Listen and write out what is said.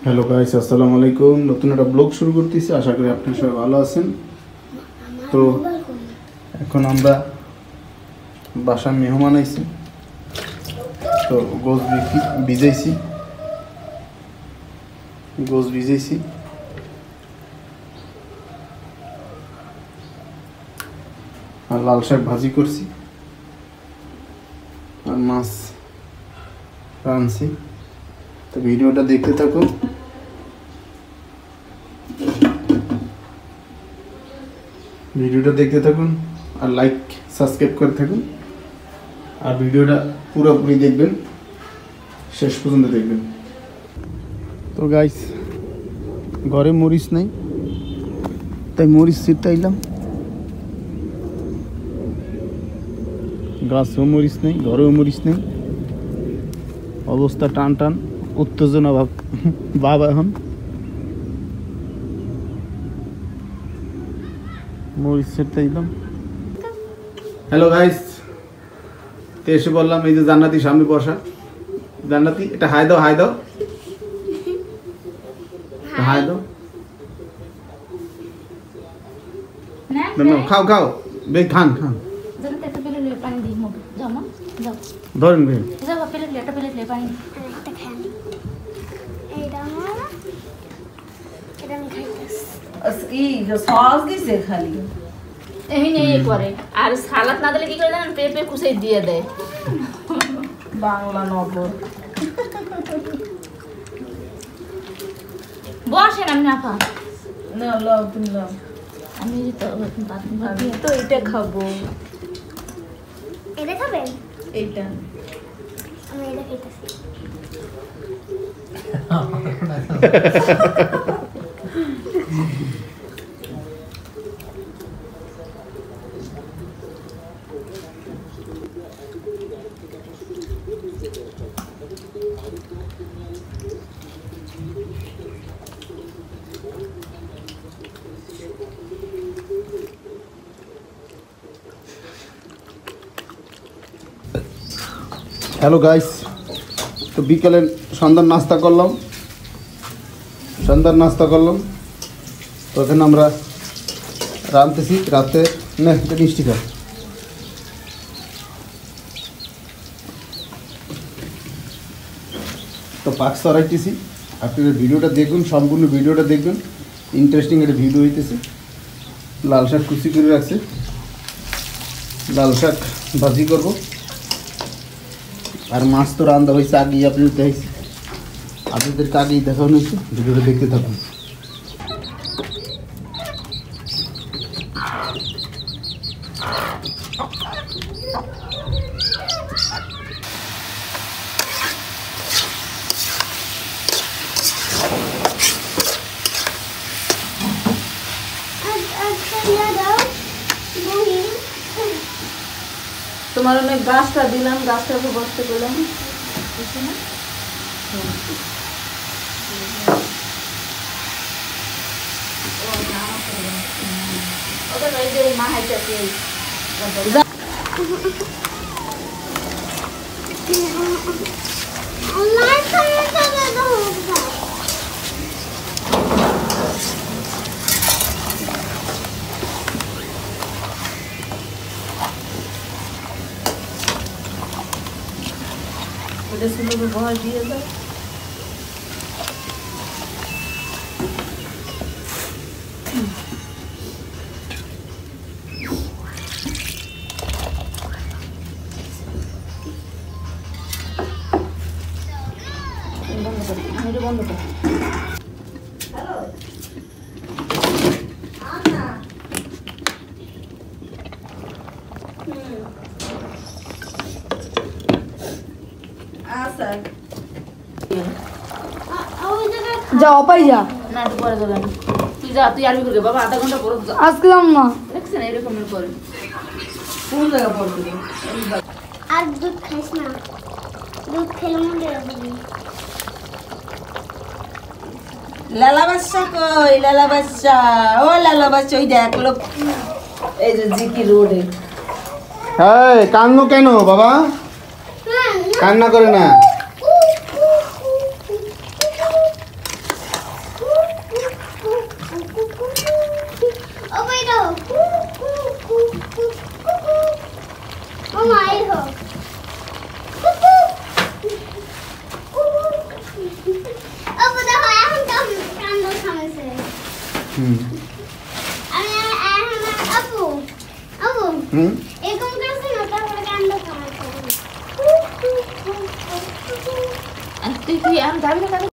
Hello guys, আসসালামু আলাইকুম। নতুন একটা ব্লগ শুরু করতেছি, আশা করি আপনারা সবাই ভালো আছেন। তো এখন আমরা বাসায় মেহমান আইছি, তো গোস ভিজাইছি আর লাল শাক ভাজি করছি আর মাছ রাঁধছি। তো ভিডিওটা দেখতে থাকুন। আর লাইক সাবস্ক্রাইব করে থাকুন আর ভিডিওটা পুরোপুরি দেখবেন, শেষ পর্যন্ত দেখবেন। তো গাইস, ঘরে মরিচ নাই, তাই মরিচ ছিটাইলাম। গাছেও মরিচ নেই, ঘরেও মরিচ নেই, অবস্থা টান টান, উত্তেজনা ভাব এখন। মরিচ ছিটাইলাম। হ্যালো গাইস, তো এসে বললাম এই যে জান্নাতি সামনে বসা। জান্নাতি, এটা হাই দাও, হাই দাও, হাই দাও। খাও খাও, বেশ খান খান। ধরেন ভাই, সস দিছে খালি এমনি করে, আর সালাদ না দিলে কি করে জানেন, পেঁপে কুচাই দিয়ে দেয়। বাংলা নগর বসেন, আমি না খা না, লও তুমি লও, আমি তো এটা খাবো। এটা খাবেন? এইটা আমি এটা খাইতেছি। হ্যালো গাইস, তো বিকেলে সন্ধ্যার নাস্তা করলাম। তো এখানে আমরা রাঁধতেছি রাতে। না, এটা মিষ্টি খা। তো পাক সরাইতেছি, আপনারা ভিডিওটা দেখুন, সম্পূর্ণ ভিডিওটা দেখবেন। ইন্টারেস্টিং একটা ভিডিও হইতেছে। লাল শাক কুচি করে রাখছে, লাল শাক ভাজি করব। আর মাছ তো রান্না হয়েছে আগেই, আপনাদেরকে আগেই দেখানো হয়েছে। ভিডিওটা দেখতে থাকুন। তোমার অনেক গাছটা দিলাম, গাছটাকে বসতে করলাম। বহাল দিয়ে দাও। বন্ধ কর। যাও পাই যা না, একটু পরে যাবেন। তুই যা, তুই আরবি করবে বাবা, আধা ঘন্টা পরে যা। আজকে যাম না। দেখছেন এরকম করে কোন জায়গা পড়তে। আর দুধ খাইস না, দুধ খেলে মনে রাখবি। লালা বাচ্চা কই? লালা বাচ্চা, ও লালা বাচ্চা, ওই দেখ লোক, এই যে জিকি রোডে। হ্যাঁ, কান্না কেন বাবা? কান্না করে না। আমি আপু আপু এরকম করছে না তারপরে কান্দ আর তুই কি আমি যাবি না তাহলে